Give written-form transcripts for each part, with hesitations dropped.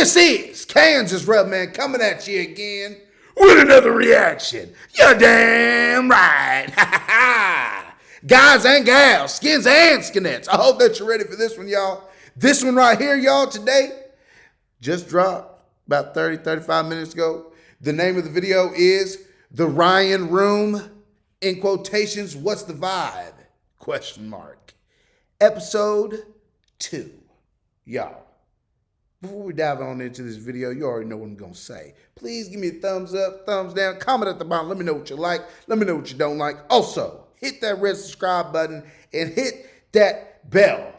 This is Kansas Rub Man coming at you again with another reaction. You're damn right. Guys and gals, skins and skinettes. I hope that you're ready for this one, y'all. This one right here, y'all, today just dropped about 35 minutes ago. The name of the video is The Ryan Room, in quotations, what's the vibe? Question mark. Episode 2. Y'all, before we dive on into this video, you already know what I'm going to say. Please give me a thumbs up, thumbs down, comment at the bottom. Let me know what you like. Let me know what you don't like. Also, hit that red subscribe button and hit that bell.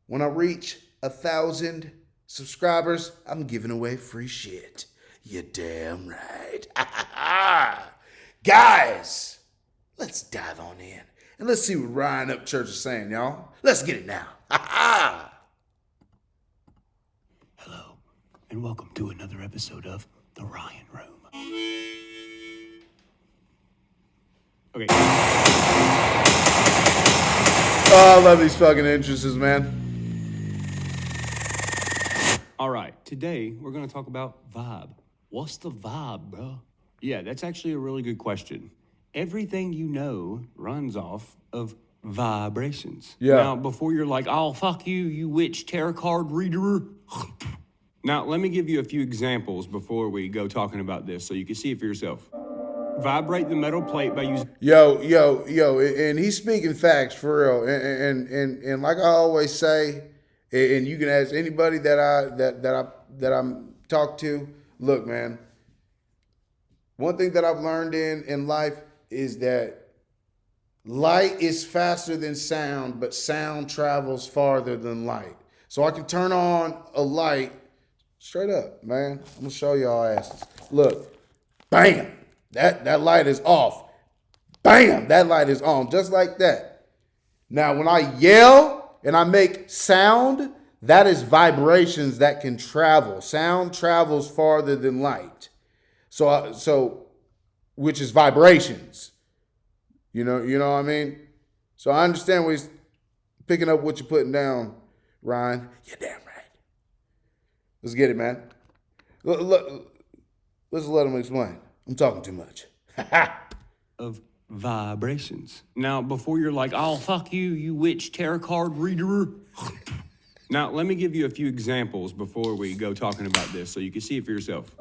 When I reach 1,000 subscribers, I'm giving away free shit. You're damn right. Guys, let's dive on in. And let's see what Ryan Upchurch is saying, y'all. Let's get it now. Hello, and welcome to another episode of The Ryan Room. Okay. Oh, I love these fucking entrances, man. All right, today we're going to talk about vibe. What's the vibe, bro? Yeah, that's actually a really good question. Everything you know runs off of vibrations. Yeah. Now, before you're like, oh, fuck you, you witch tarot card reader. Now, let me give you a few examples before we go talking about this so you can see it for yourself. Vibrate the metal plate by using... Yo, and he's speaking facts for real. And like I always say, and you can ask anybody that I'm talked to, look, man, one thing that I've learned in life is that light is faster than sound, but sound travels farther than light. So I can turn on a light straight up, man. I'm gonna show y'all asses. Look, bam, that light is off. Bam, that light is on, just like that. Now, when I yell and I make sound, that is vibrations that can travel. Sound travels farther than light. So, which is vibrations. You know what I mean? So I understand what he's picking up what you're putting down, Ryan. You're damn right. Let's get it, man. Let's let him explain. I'm talking too much. of vibrations. Now, before you're like, oh, fuck you, you witch tarot card reader. Now, let me give you a few examples before we go talking about this so you can see it for yourself.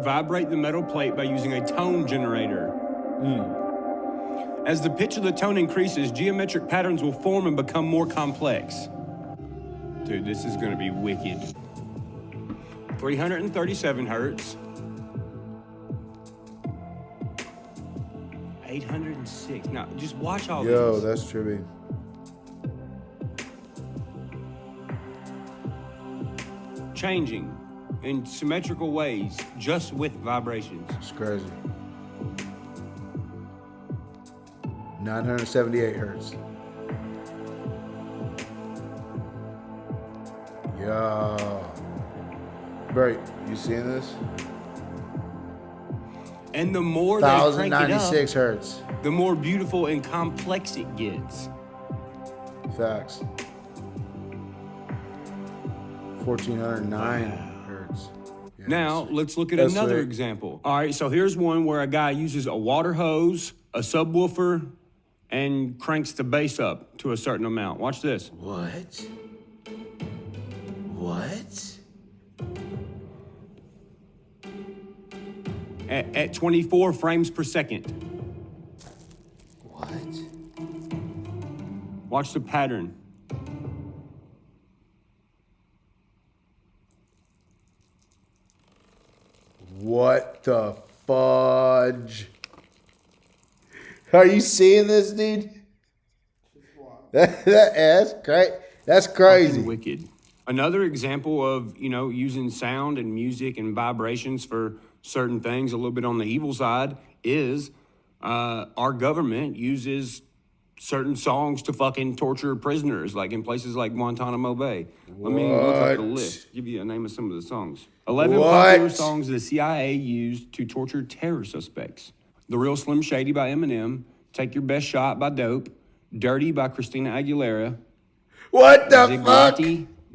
Vibrate the metal plate by using a tone generator. As the pitch of the tone increases, geometric patterns will form and become more complex. Dude, this is going to be wicked. 337 hertz. 806. Now, just watch all this. Yo, that's trippy. Changing in symmetrical ways just with vibrations. It's crazy. 978 hertz. Yo. Great. You seeing this? And the more they crank it 1096 up, hertz. the more beautiful and complex it gets. Facts. 1409 hertz. Yes. Now, let's look at That's another sweet. example. All right, so here's one where a guy uses a water hose, a subwoofer, and cranks the bass up to a certain amount. Watch this. What? At 24 frames per second. What? Watch the pattern. What the fudge? Are you seeing this, dude? That's great. That's crazy. Fucking wicked. Another example of, using sound and music and vibrations for certain things, a little bit on the evil side, is our government uses certain songs to fucking torture prisoners, like in places like Guantanamo Bay. Let me look up the list, give you a name of some of the songs. 11 popular songs the CIA used to torture terror suspects. The Real Slim Shady by Eminem, Take Your Best Shot by Dope, Dirty by Christina Aguilera, What the Ziggurati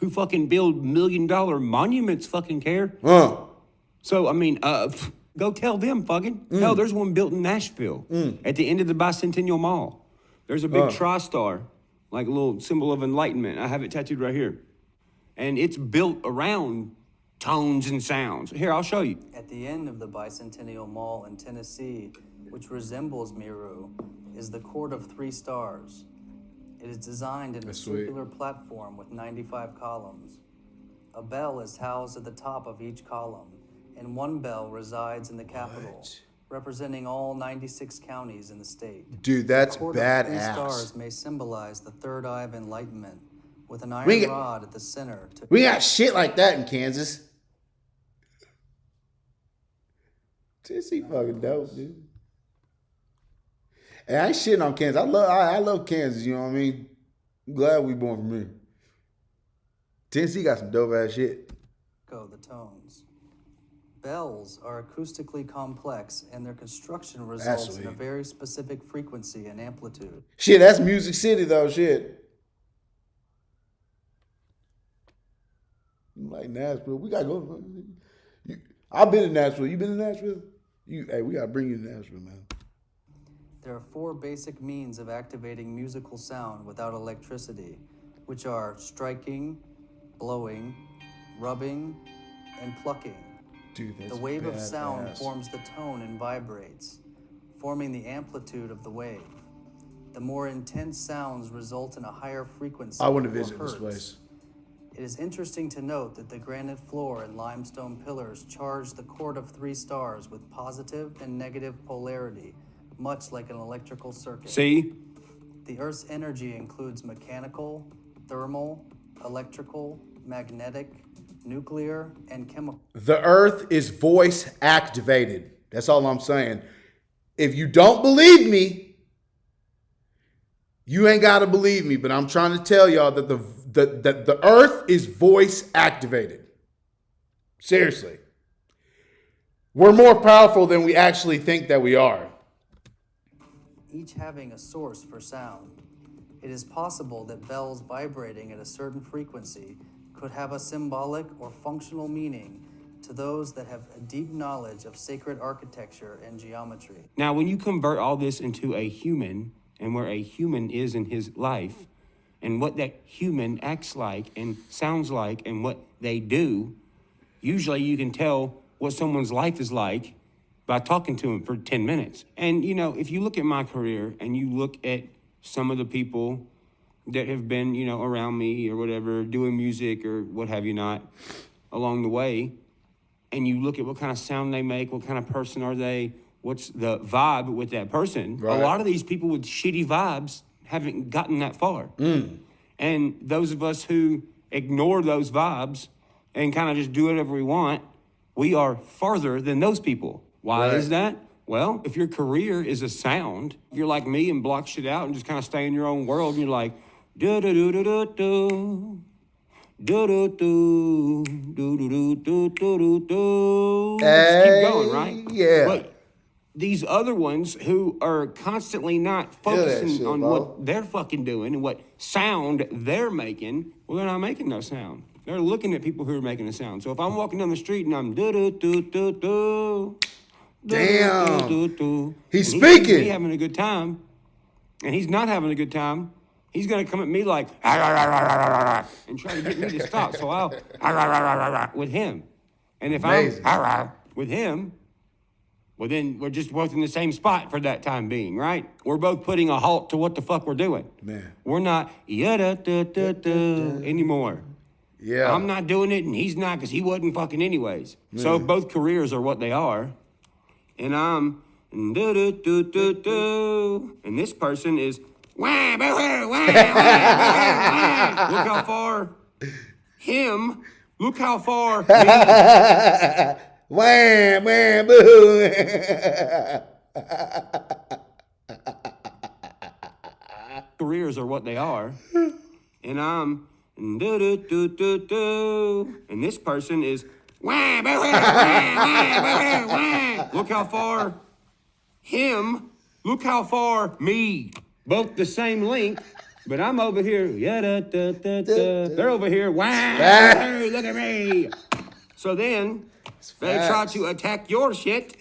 who fucking build $1 million monuments fucking care. So, I mean, go tell them fucking. Hell, there's one built in Nashville at the end of the Bicentennial Mall. There's a big tri-star, like a little symbol of enlightenment. I have it tattooed right here. And it's built around tones and sounds. Here, I'll show you. At the end of the Bicentennial Mall in Tennessee, which resembles Meru, is the Court of Three Stars. It is designed in a circular platform with 95 columns. A bell is housed at the top of each column, and one bell resides in the capital, representing all 96 counties in the state. Dude, that's the Court badass. of Three Stars may symbolize the third eye of enlightenment, with an iron rod at the center. We got shit like that in Kansas. Tennessee fucking dope, dude. And I ain't shitting on Kansas. I love Kansas, you know what I mean? I'm glad we born from here. Tennessee got some dope ass shit. The tones. Bells are acoustically complex, and their construction results in a very specific frequency and amplitude. Shit, that's Music City though, shit. Like Nashville. We gotta go. I've been to Nashville. You been to Nashville? Hey, we gotta bring you to Nashville, man. There are 4 basic means of activating musical sound without electricity, which are striking, blowing, rubbing, and plucking. Dude, that's the wave of sound badass. forms the tone and vibrates, forming the amplitude of the wave. The more intense sounds result in a higher frequency. I want to or visit this hertz. place. It is interesting to note that the granite floor and limestone pillars charge the Court of Three Stars with positive and negative polarity, much like an electrical circuit. See? The Earth's energy includes mechanical, thermal, electrical, magnetic, nuclear, and chemical. The earth is voice activated. That's all I'm saying. If you don't believe me, you ain't got to believe me, but I'm trying to tell y'all that the earth is voice activated. Seriously. We're more powerful than we actually think that we are. Each having a source for sound. It is possible that bells vibrating at a certain frequency could have a symbolic or functional meaning to those that have a deep knowledge of sacred architecture and geometry. Now, when you convert all this into a human and where a human is in his life and what that human acts like and sounds like and what they do, usually you can tell what someone's life is like by talking to them for 10 minutes. And, you know, if you look at my career and you look at some of the people that have been, you know, around me or whatever, doing music or what have you not along the way, and you look at what kind of sound they make, what kind of person are they, what's the vibe with that person, right. A lot of these people with shitty vibes haven't gotten that far. And those of us who ignore those vibes and kind of just do whatever we want, we are farther than those people. Why Right. is that? Well, if your career is a sound, if you're like me and block shit out and just kind of stay in your own world and you're like, do-do-do-do-do-do, do-do-do, do-do-do-do-do-do, just keep going, right? Yeah. But these other ones who are constantly not focusing shit, on bro. what they're fucking doing and what sound they're making, well, they're not making no sound. They're looking at people who are making a sound. So if I'm walking down the street and I'm do-do-do-do-do, Damn. do-do-do-do, He's and he sees speaking. me having a good time, and he's not having a good time, he's going to come at me like, "Ah, rah, rah, rah, rah, rah, rah," and try to get me to stop. So I'll "Ah, rah, rah, rah, rah, rah," with him. And if Amazing. I'm "Ah, rah," with him, well, then we're just both in the same spot for that time being, right? We're both putting a halt to what the fuck we're doing. Man. We're not yada-da-da-da anymore. Yeah. I'm not doing it, and he's not, because he wasn't fucking anyways. So if both careers are what they are, and I'm do-do-do-do-do, and this person is wah, boo, wah, wah, wah. Look how far him, look how far me. Wham, wham, boo. Careers are what they are, and I'm do-do-do-do-do, and this person is wah, boo, wah, wah, wah, wah. Look how far him, look how far me. Both the same length, But I'm over here, they're over here, wow, facts. hey, look at me. So then they try facts. to attack your shit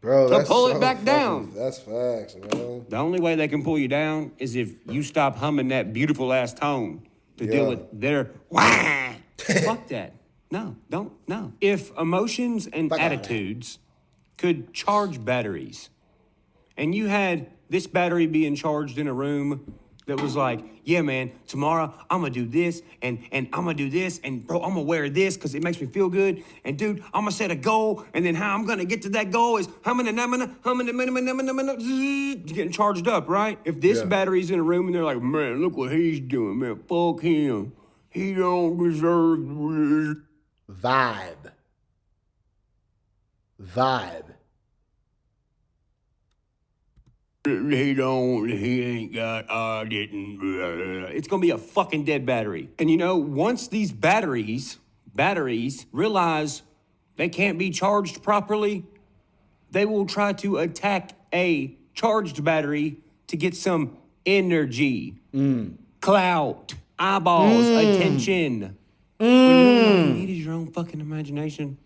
Bro, to that's pull so it back fucking, down. that's facts, bro. The only way they can pull you down is if you stop humming that beautiful ass tone to deal Yeah. with their wah. Fuck that. No, don't, no. If emotions and Fuck all that. attitudes could charge batteries, and you had this battery being charged in a room that was like, yeah, man, tomorrow I'm gonna do this, and I'm gonna do this, and bro, I'm gonna wear this because it makes me feel good, and dude, I'm gonna set a goal, and then how I'm gonna get to that goal is getting charged up, right? If this Yeah. battery's in a room and they're like, man, look what he's doing, man, fuck him. He don't deserve this. Vibe. He ain't got, didn't. It's gonna be a fucking dead battery. And you know, once these batteries realize they can't be charged properly, they will try to attack a charged battery to get some energy, clout, eyeballs, attention. When all you need is your own fucking imagination.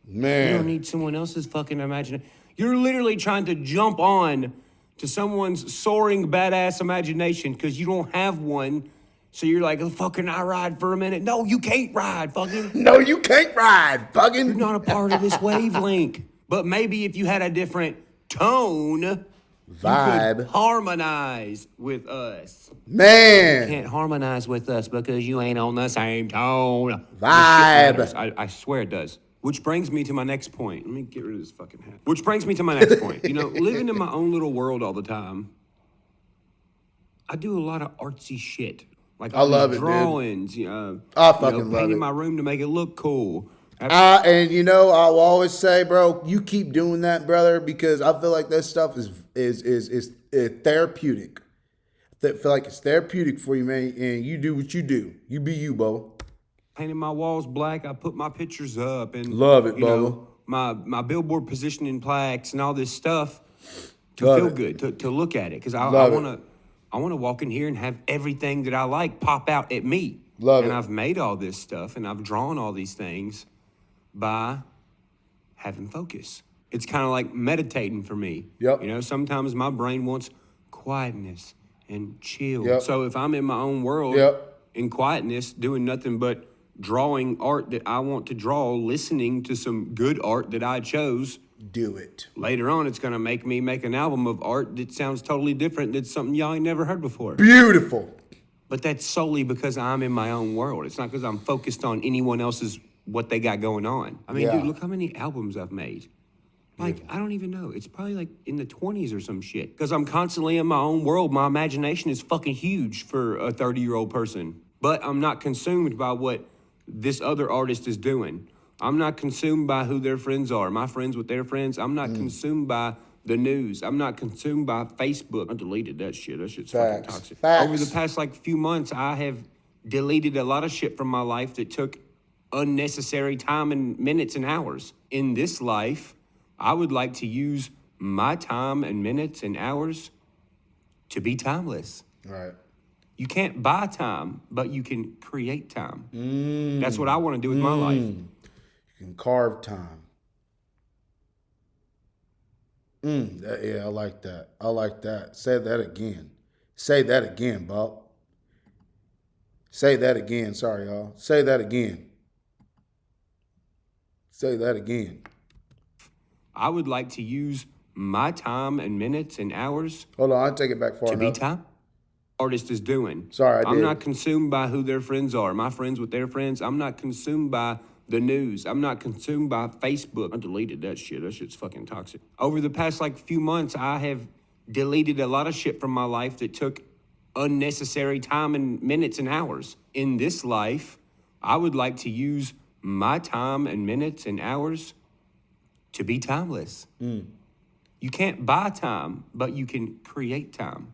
You don't Man. need someone else's fucking imagination. You're literally trying to jump on to someone's soaring badass imagination because you don't have one. So you're like, oh, fucking, I ride for a minute. No, you can't ride, fucking. No, you can't ride. Fucking. You're not a part of this wavelength. But maybe if you had a different tone, you Vibe. could harmonize with us. Man. Can't harmonize with us because you ain't on the same tone. Vibe. This shit matters. I swear it does. Which brings me to my next point. Let me get rid of this fucking hat. Which brings me to my next point. You know, living in my own little world all the time, I do a lot of artsy shit. Like I love it, dude. drawings, I fucking love painting it. my room to make it look cool. And you know, I'll always say, bro, you keep doing that, brother, because I feel like that stuff is therapeutic. I feel like it's therapeutic for you, man. And you do what you do. You be you, Bo. Painting my walls black. I put my pictures up and Love it, you Bubba. know, my billboard positioning plaques and all this stuff to Love feel it. good, to look at it, because I Love want to walk in here and have everything that I like pop out at me. Love and it. I've made all this stuff and I've drawn all these things by having focus. It's kind of like meditating for me. Yep. You know, sometimes my brain wants quietness and chill. Yep. So if I'm in my own world Yep. in quietness, doing nothing but drawing art that I want to draw, listening to some good art that I chose, Do it. later on it's gonna make me make an album of art that sounds totally different, that's something y'all ain't never heard before. Beautiful. But that's solely because I'm in my own world. It's not because I'm focused on anyone else's, what they got going on. I mean, Yeah. dude, look how many albums I've made. Like, I don't even know. It's probably like in the 20s or some shit. Because I'm constantly in my own world. My imagination is fucking huge for a 30-year-old person. But I'm not consumed by what this other artist is doing. I'm not consumed by who their friends are. My friends with their friends. I'm not consumed by the news. I'm not consumed by Facebook. I deleted that shit. That shit's fucking Facts. toxic. Facts. Over the past like few months, I have deleted a lot of shit from my life that took unnecessary time and minutes and hours. In this life, I would like to use my time and minutes and hours to be timeless. Right. You can't buy time, but you can create time. That's what I want to do with my life. You can carve time. Yeah, I like that. I like that. Say that again. Say that again, Bob. Say that again. Sorry, y'all. Say that again. Say that again. I would like to use my time and minutes and hours Hold on, I'll take it back far to be enough. time. Artist is doing. Sorry, I I'm did. not consumed by who their friends are. My friends with their friends. I'm not consumed by the news. I'm not consumed by Facebook. I deleted that shit. That shit's fucking toxic. Over the past like few months, I have deleted a lot of shit from my life that took unnecessary time and minutes and hours. In this life, I would like to use my time and minutes and hours to be timeless. You can't buy time, but you can create time.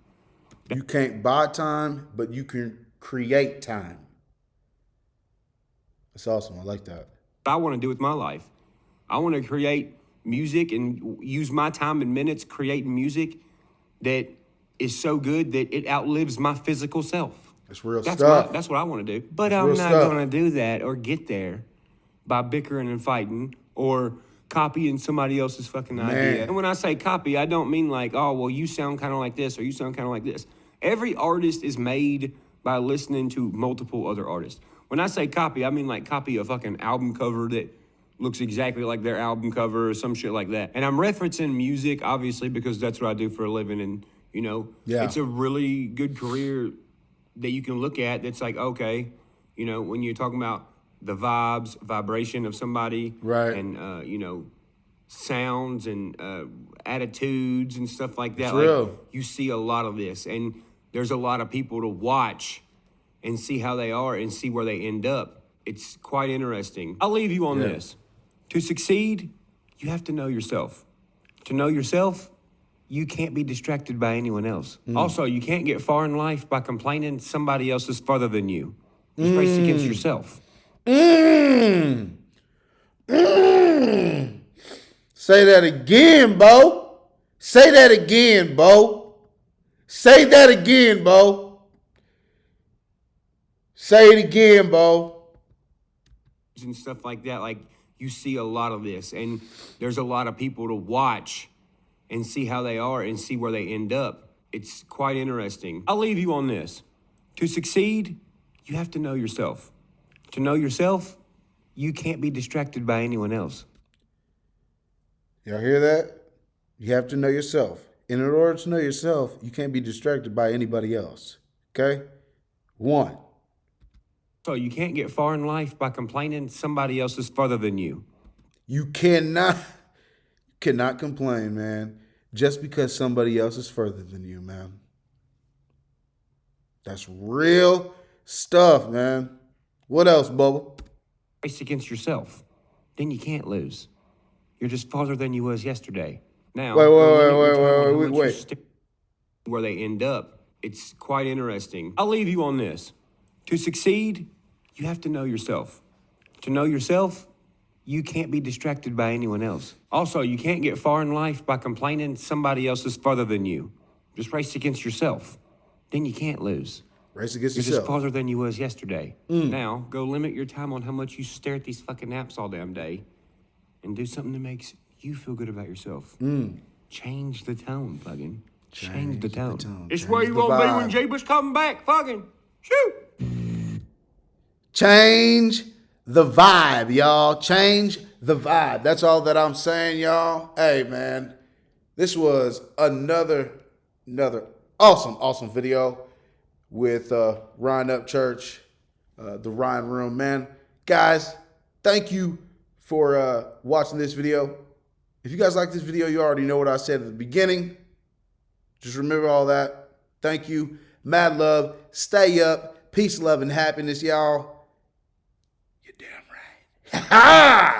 You can't buy time, but you can create time. That's awesome. I like that. I want to do with my life. I want to create music and use my time and minutes creating music that is so good that it outlives my physical self. That's real That's stuff. that's what I want to do. But That's I'm real not stuff. going to do that or get there by bickering and fighting or copying somebody else's fucking idea. And when I say copy, I don't mean like, oh, well, you sound kind of like this or you sound kind of like this. Every artist is made by listening to multiple other artists. When I say copy, I mean like copy a fucking album cover that looks exactly like their album cover or some shit like that. And I'm referencing music, obviously, because that's what I do for a living. And, you know, it's a really good career that you can look at that's like, okay, you know, when you're talking about the vibration of somebody, right, and, you know, sounds and attitudes and stuff like that. It's like, real. You see a lot of this. And there's a lot of people to watch and see how they are and see where they end up. It's quite interesting. I'll leave you on this. To succeed, you have to know yourself. To know yourself, you can't be distracted by anyone else. Also, you can't get far in life by complaining somebody else is farther than you. Just race against yourself. Say that again, Bo. Say that again, Bo. Say that again, Bo. Say it again, Bo. And stuff like that. Like, you see a lot of this, and there's a lot of people to watch and see how they are and see where they end up. It's quite interesting. I'll leave you on this. To succeed, you have to know yourself. To know yourself, you can't be distracted by anyone else. Y'all hear that? You have to know yourself. And in order to know yourself, you can't be distracted by anybody else. Okay? 1. So you can't get far in life by complaining somebody else is farther than you. You cannot complain, man, just because somebody else is further than you, man. That's real stuff, man. What else, Bubba? Race against yourself. Then you can't lose. You're just farther than you was yesterday. Now, wait. Where they end up. It's quite interesting. I'll leave you on this. To succeed, you have to know yourself. To know yourself, you can't be distracted by anyone else. Also, you can't get far in life by complaining somebody else is farther than you. Just race against yourself. Then you can't lose. Race against You're yourself. just farther than you was yesterday. Now, go limit your time on how much you stare at these fucking apps all damn day and do something that makes you feel good about yourself. Change the tone, fucking. Change the tone. It's where you won't be when Jeebus come back, fucking. Shoot! Change the vibe, y'all. Change the vibe. That's all that I'm saying, y'all. Hey, man, this was another awesome video with Ryan Up Church, the Ryan Room, man. Guys, thank you for watching this video. If you guys like this video, you already know what I said at the beginning. Just remember all that. Thank you. Mad love. Stay up. Peace, love, and happiness, y'all. You're damn right. Ha ha!